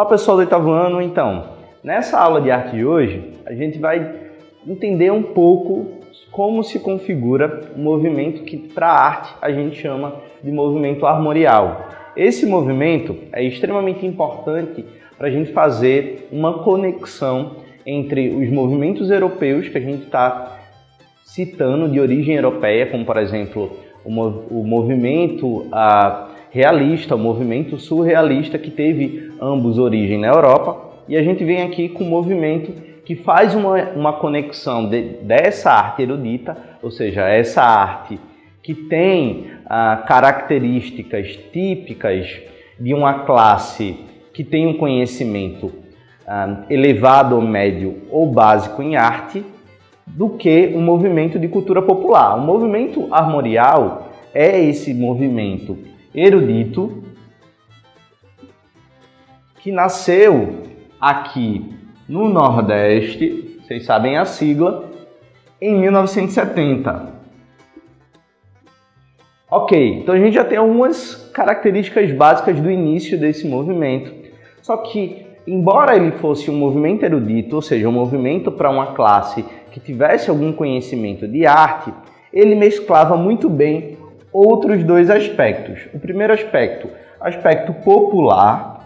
pessoal do oitavo ano, então, nessa aula de arte de hoje, a gente vai entender um pouco como se configura um movimento que para a arte a gente chama de movimento armorial. Esse movimento é extremamente importante para a gente fazer uma conexão entre os movimentos europeus que a gente está citando de origem europeia, como por exemplo o movimento realista, o movimento surrealista, que teve ambos origem na Europa, e a gente vem aqui com um movimento que faz uma conexão dessa arte erudita, ou seja, essa arte que tem características típicas de uma classe que tem um conhecimento elevado, médio ou básico em arte, do que um movimento de cultura popular. O movimento armorial é esse movimento erudito que nasceu aqui no Nordeste, vocês sabem a sigla, em 1970. Ok, então a gente já tem algumas características básicas do início desse movimento, só que, embora ele fosse um movimento erudito, ou seja, um movimento para uma classe que tivesse algum conhecimento de arte, ele mesclava muito bem outros dois aspectos. O primeiro aspecto popular.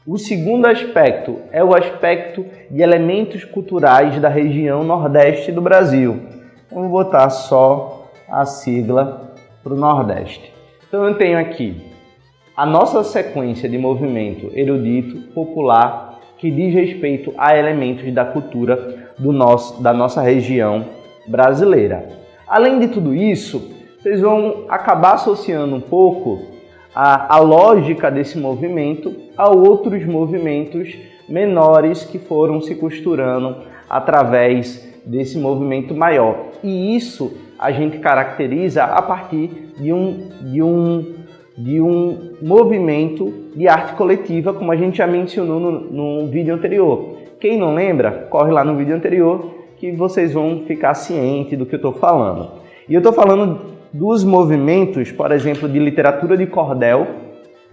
O segundo aspecto é o aspecto de elementos culturais da região Nordeste do Brasil. Vamos botar só a sigla para o Nordeste. Então eu tenho aqui a nossa sequência de movimento erudito, popular, que diz respeito a elementos da cultura da nossa região brasileira. Além de tudo isso, vocês vão acabar associando um pouco a lógica desse movimento a outros movimentos menores que foram se costurando através desse movimento maior. E isso a gente caracteriza a partir de um movimento de arte coletiva, como a gente já mencionou no vídeo anterior. Quem não lembra, corre lá no vídeo anterior que vocês vão ficar cientes do que eu estou falando. E eu estou falando dos movimentos, por exemplo, de literatura de cordel,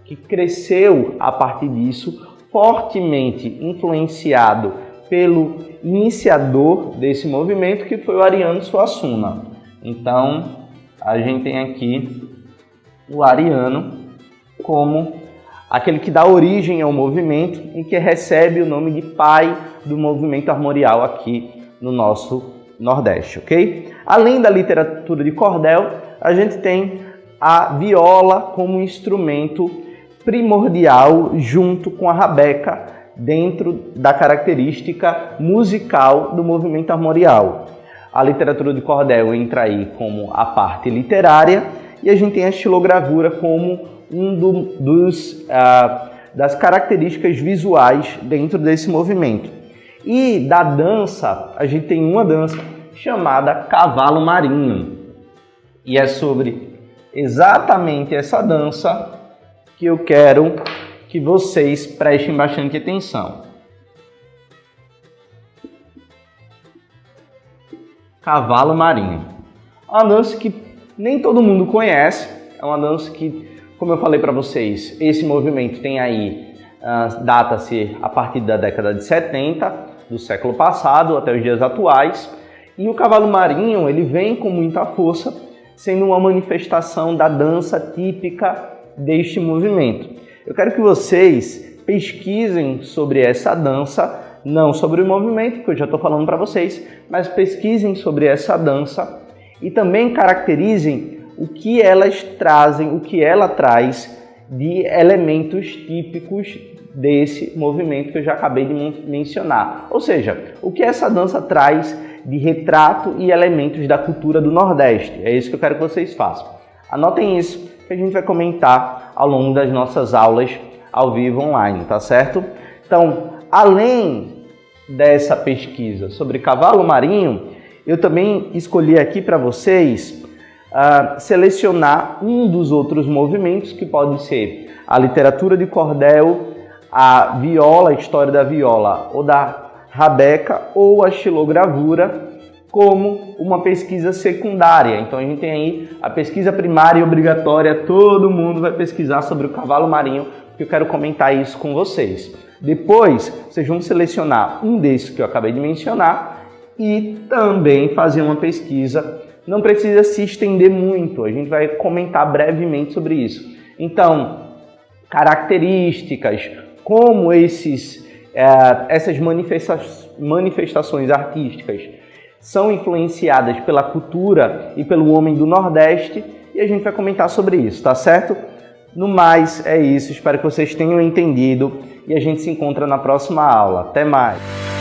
que cresceu a partir disso, fortemente influenciado pelo iniciador desse movimento, que foi o Ariano Suassuna. Então, a gente tem aqui o Ariano como aquele que dá origem ao movimento e que recebe o nome de pai do movimento armorial aqui no nosso Nordeste, ok? Além da literatura de cordel, a gente tem a viola como instrumento primordial junto com a rabeca dentro da característica musical do movimento armorial. A literatura de cordel entra aí como a parte literária e a gente tem a estilogravura como das características visuais dentro desse movimento. E da dança, a gente tem uma dança chamada Cavalo Marinho. E é sobre exatamente essa dança que eu quero que vocês prestem bastante atenção. Cavalo Marinho. É uma dança que nem todo mundo conhece. É uma dança que, como eu falei para vocês, esse movimento tem aí, data-se a partir da década de 70 do século passado até os dias atuais. E o Cavalo Marinho, ele vem com muita força, sendo uma manifestação da dança típica deste movimento. Eu quero que vocês pesquisem sobre essa dança, não sobre o movimento, que eu já estou falando para vocês, mas pesquisem sobre essa dança e também caracterizem o que elas trazem, o que ela traz de elementos típicos desse movimento que eu já acabei de mencionar. Ou seja, o que essa dança traz de retrato e elementos da cultura do Nordeste. É isso que eu quero que vocês façam. Anotem isso, que a gente vai comentar ao longo das nossas aulas ao vivo online, tá certo? Então, além dessa pesquisa sobre Cavalo Marinho, eu também escolhi aqui para vocês selecionar um dos outros movimentos, que pode ser a literatura de cordel, a viola, a história da viola ou da rabeca, ou a estilogravura, como uma pesquisa secundária. Então a gente tem aí a pesquisa primária e obrigatória, todo mundo vai pesquisar sobre o Cavalo Marinho, que eu quero comentar isso com vocês. Depois, vocês vão selecionar um desses que eu acabei de mencionar e também fazer uma pesquisa. Não precisa se estender muito, a gente vai comentar brevemente sobre isso. Então, características, como essas manifestações artísticas são influenciadas pela cultura e pelo homem do Nordeste, e a gente vai comentar sobre isso, tá certo? No mais, é isso. Espero que vocês tenham entendido e a gente se encontra na próxima aula. Até mais!